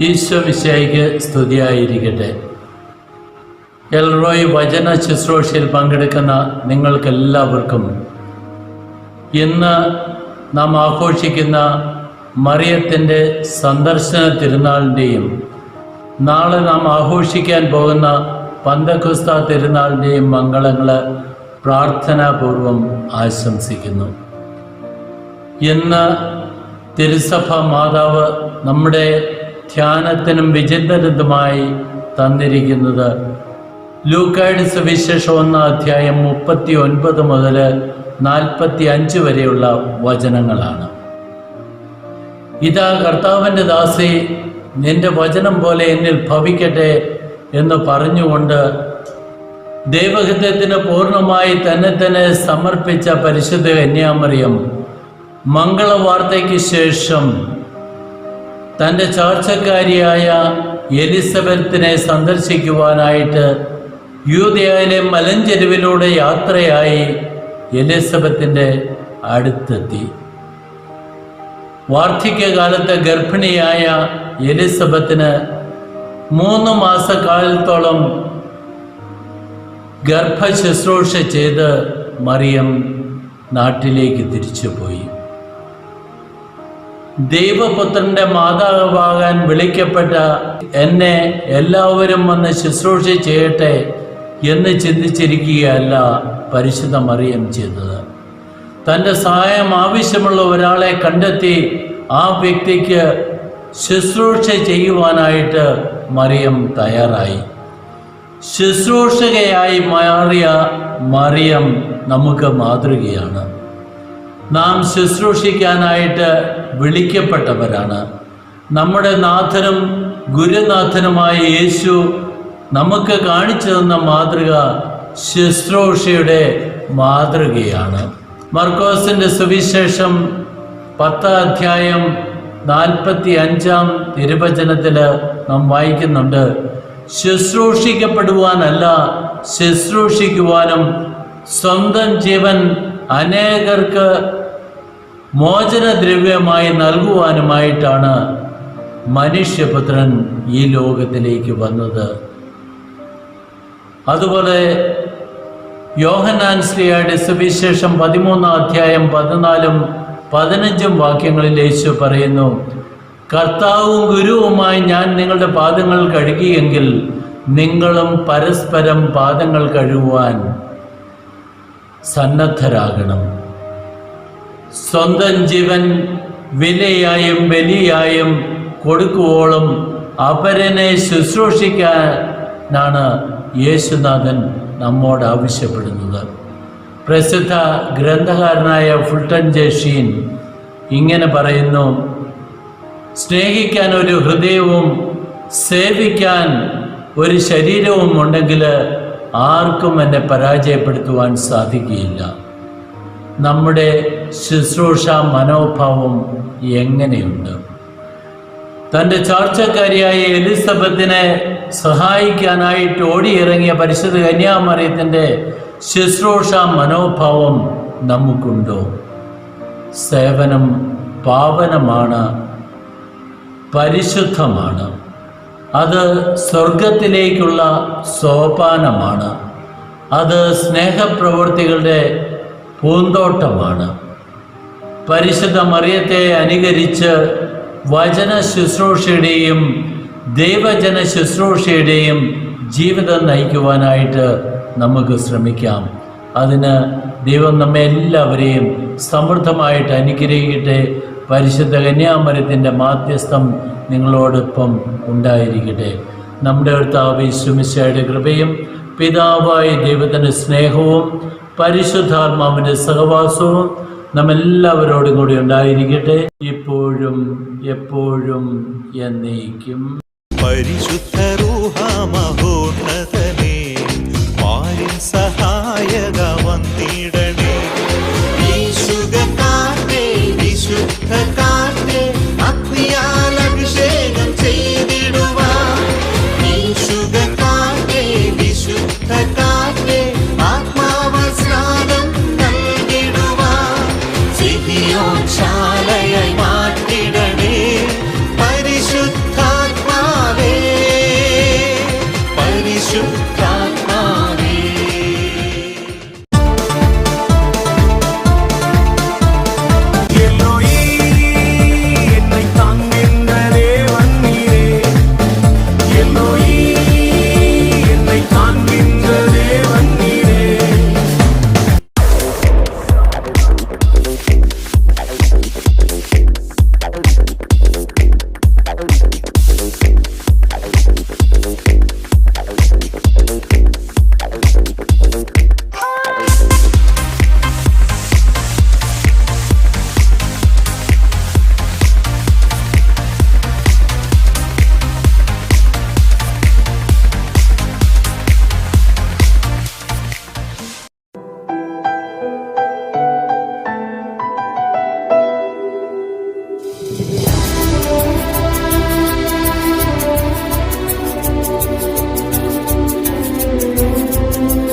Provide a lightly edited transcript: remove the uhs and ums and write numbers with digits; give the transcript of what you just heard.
ഈശോ മിശിഹായ്ക്ക് സ്തുതിയായിരിക്കട്ടെ. എൽറോയ് വചന ശുശ്രൂഷയിൽ പങ്കെടുക്കുന്ന നിങ്ങൾക്കെല്ലാവർക്കും ഇന്ന് നാം ആഘോഷിക്കുന്ന മറിയത്തിൻ്റെ സന്ദർശന തിരുനാളിൻ്റെയും നാളെ നാം ആഘോഷിക്കാൻ പോകുന്ന പന്തക്കുസ്ത തിരുനാളിൻ്റെയും മംഗളങ്ങൾ പ്രാർത്ഥനാപൂർവം ആശംസിക്കുന്നു. ഇന്ന് തിരുസഭ മാതാവ് നമ്മുടെ ധ്യാനത്തിനും വിചിന്തനത്തിനുമായി തന്നിരിക്കുന്നത് ലൂക്കായുടെ സുവിശേഷം 1 അധ്യായം 39 മുതൽ 45 വരെയുള്ള വചനങ്ങളാണ്. ഇതാ കർത്താവിൻ്റെ ദാസി, നിന്റെ വചനം പോലെ എന്നിൽ ഭവിക്കട്ടെ എന്ന് പറഞ്ഞുകൊണ്ട് ദൈവഹിതത്തിന് പൂർണ്ണമായി തന്നെ സമർപ്പിച്ച പരിശുദ്ധ കന്യാമറിയം മംഗളവാർത്തയ്ക്ക് ശേഷം തൻ്റെ ചാർച്ചക്കാരിയായ എലിസബത്തിനെ സന്ദർശിക്കുവാനായിട്ട് യൂദയായിലെ മലഞ്ചെരുവിലൂടെ യാത്രയായി എലിസബത്തിൻ്റെ അടുത്തെത്തി. വാർദ്ധക്യകാലത്ത് ഗർഭിണിയായ എലിസബത്തിന് 3 മാസക്കാലത്തോളം ഗർഭശുശ്രൂഷ ചെയ്ത് മറിയം നാട്ടിലേക്ക് തിരിച്ചുപോയി. ദൈവപുത്രൻ്റെ മാതാവാകാൻ വിളിക്കപ്പെട്ട എന്നെ എല്ലാവരും വന്ന് ശുശ്രൂഷ ചെയ്യട്ടെ എന്ന് ചിന്തിച്ചിരിക്കുകയല്ല പരിശുദ്ധ മറിയം ചെയ്തത്. തൻ്റെ സഹായം ആവശ്യമുള്ള ഒരാളെ കണ്ടെത്തി ആ വ്യക്തിക്ക് ശുശ്രൂഷ ചെയ്യുവാനായിട്ട് മറിയം തയ്യാറായി. ശുശ്രൂഷകയായി മാറിയ മറിയം നമുക്ക് മാതൃകയാണ്. നാം ശുശ്രൂഷിക്കാനായിട്ട് വിളിക്കപ്പെട്ടവരാണ്. നമ്മുടെ നാഥനും ഗുരുനാഥനുമായ യേശു നമുക്ക് കാണിച്ചു തന്ന മാതൃക ശുശ്രൂഷയുടെ മാതൃകയാണ്. മർക്കോസിൻ്റെ സുവിശേഷം 10 അധ്യായം 45 തിരുവചനത്തിൽ നാം വായിക്കുന്നുണ്ട്, ശുശ്രൂഷിക്കപ്പെടുവാനല്ല ശുശ്രൂഷിക്കുവാനും സ്വന്തം ജീവൻ അനേകർക്ക് മോചനദ്രവ്യമായി നൽകുവാനുമായിട്ടാണ് മനുഷ്യപുത്രൻ ഈ ലോകത്തിലേക്ക് വന്നത്. അതുപോലെ യോഹന്നാൻ ശ്ലീഹായുടെ സുവിശേഷം 13 അധ്യായം 14 15 വാക്യങ്ങളിൽ യേശു പറയുന്നു, കർത്താവും ഗുരുവുമായി ഞാൻ നിങ്ങളുടെ പാദങ്ങൾ കഴുകിയെങ്കിൽ നിങ്ങളും പരസ്പരം പാദങ്ങൾ കഴുകുവാൻ സന്നദ്ധരാകണം. സ്വന്തം ജീവൻ വിലയായും ബലിയായും കൊടുക്കുവോളം അപരനെ ശുശ്രൂഷിക്കാനാണ് യേശുനാഥൻ നമ്മോട് ആവശ്യപ്പെടുന്നത്. പ്രസിദ്ധ ഗ്രന്ഥകാരനായ ഫുൾട്ടൻ ജെ ഷീൻ ഇങ്ങനെ പറയുന്നു, സ്നേഹിക്കാൻ ഒരു ഹൃദയവും സേവിക്കാൻ ഒരു ശരീരവും ഉണ്ടെങ്കിൽ ആർക്കും എന്നെ പരാജയപ്പെടുത്തുവാൻ സാധിക്കുകയില്ല. നമ്മുടെ ശുശ്രൂഷ മനോഭാവം എങ്ങനെയുണ്ട്? തൻ്റെ ചാർച്ചക്കാരിയായ എലിസബത്തിനെ സഹായിക്കാനായിട്ട് ഓടിയിറങ്ങിയ പരിശുദ്ധ കന്യാമറിയത്തിൻ്റെ ശുശ്രൂഷ മനോഭാവം നമുക്കുണ്ടോ? സേവനം പാവനമാണ്, പരിശുദ്ധമാണ്. അത് സ്വർഗത്തിലേക്കുള്ള സോപാനമാണ്. അത് സ്നേഹപ്രവൃത്തികളുടെ പൂന്തോട്ടമാണ്. പരിശുദ്ധ മറിയത്തെ അനുകരിച്ച് വചന ശുശ്രൂഷയുടെയും ദൈവജന ശുശ്രൂഷയുടെയും ജീവിതം നയിക്കുവാനായിട്ട് നമുക്ക് ശ്രമിക്കാം. അതിന് ദൈവം നമ്മെ എല്ലാവരെയും സമൃദ്ധമായിട്ട് അനുഗ്രഹിക്കട്ടെ. പരിശുദ്ധ കന്യാമറിയത്തിൻ്റെ മാധ്യസ്ഥം നിങ്ങളോടൊപ്പം ഉണ്ടായിരിക്കട്ടെ. നമ്മുടെ കർത്താവ് യേശു മിശിഹായുടെ കൃപയും പിതാവായ ദൈവത്തിൻ്റെ സ്നേഹവും പരിശുദ്ധാത്മാവിൻ്റെ സഹവാസവും നമ്മെല്ലാവരോടും കൂടി ഉണ്ടായിരിക്കട്ടെ, ഇപ്പോഴും എപ്പോഴും എന്നേക്കും. പരിശുദ്ധ റൂഹ മഹോന്നതനേ, പാരിൻ സഹായക വന്നിടണേ. ഈശുഗകാർത്തേ വിശുദ്ധകാർത്തേ, അഗ്നിയാൽ അഭിഷേകം ചെയ്തിടുവാൻ. ഈശുഗകാർത്തേ വിശുദ്ധകാർത്തേ, ആത്മാവ് സ്നാനം നൽകിടുവാൻ. സിഹിയോൻ ശാലയായി മാറ്റിടണേ പരിശുദ്ധാത്മാ വരുന്നു ഈ